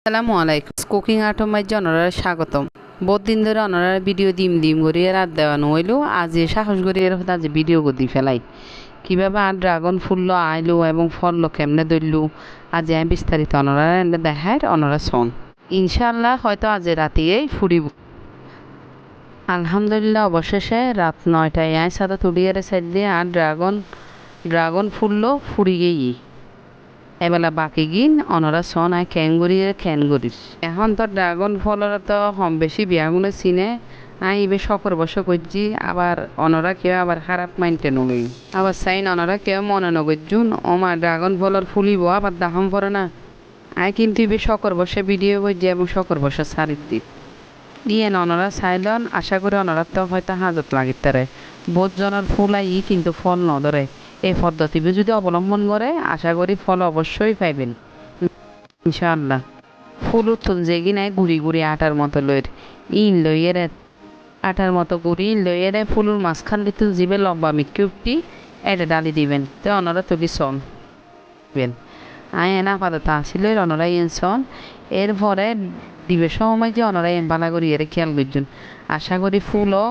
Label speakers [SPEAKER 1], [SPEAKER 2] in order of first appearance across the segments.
[SPEAKER 1] আসসালামু আলাইকুম cooking art মাঝে অনারা স্বাগতম বহুত দিন ধরে অনারা ভিডিও দিম করি রাত দেওয়ানো হইলো আজ সাহস করি এর আজ ভিডিও গদি ফেলাই কীভাবে আর ড্রাগন ফুললো আইলো এবং ফললো কেমনে ধরলু আজ আমি বিস্তারিত অনারা এনে দেখায় অনারা শোন ইনশাল্লাহ হয়তো আজ রাতেই ফুরিব আলহামদুলিল্লাহ অবশেষে রাত 9টায় আয় সাদা তুলিয়ে সাইড দিয়ে আর ড্রাগন ফুললো ফুরি গিয়ে এবেলা বাকি গিন অনরা সন আয় ক্যানগুরির এখন তো ড্রাগন ফলরা তো কম বেশি বিয়াগুলো চিনে আই ইবে শকর বসে করছি আবার অনরা কেউ আবার খারাপ মাইন্ডে নলই আবার চাইন অনরা কেউ মনে নগরজুন আমার ড্রাগন ফলর ফুলিব আবার দাহম পড়ে না আই কিন্তু ইবে শকর বসে ভিডিও করছি এবং শকর বসে সারিত দি দিয়ে অনরা চাইলন আশা করি অনরা তো হয়তো হাজত লাগিতারে বহুত জনের ফুল আই কিন্তু ফল নধরে এই পদ্ধতিবে যদি অবলম্বন করে আশা করি ফল অবশ্যই পাইবেন ইনশাআল্লাহ ফুল উত্তন যেগি নাই গুড়ি আটার মতো লইর লইয়েরে আটার মতো গুড়ি লইয়েরে ফুলুর মাঝখান দিতে জিবে লম্বা মিটকি এটা ডালি দিবেন তো অনরা তুলি সন দিবেন আয় এনা আপাতত আসিল অনরাই সন এরপরে দিবে সময় যে অনরাই বালা করি এর খেয়াল করছেন আশা করি ফুলও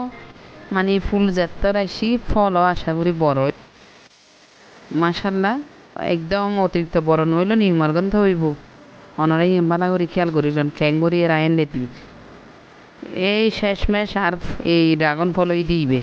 [SPEAKER 1] মানে ফুল যেত রাশি ফলও আশা করি বড় মাশাল্লাহ একদম অতিরিক্ত বড় নইল নির্মার গন্ধ হইব অনারাই এম্বালা করে খেয়াল করিলেন ঠ্যাং করিয়ে রায়েন লেতি এই শেষমেশ আর এই ড্রাগন ফলই দিইবে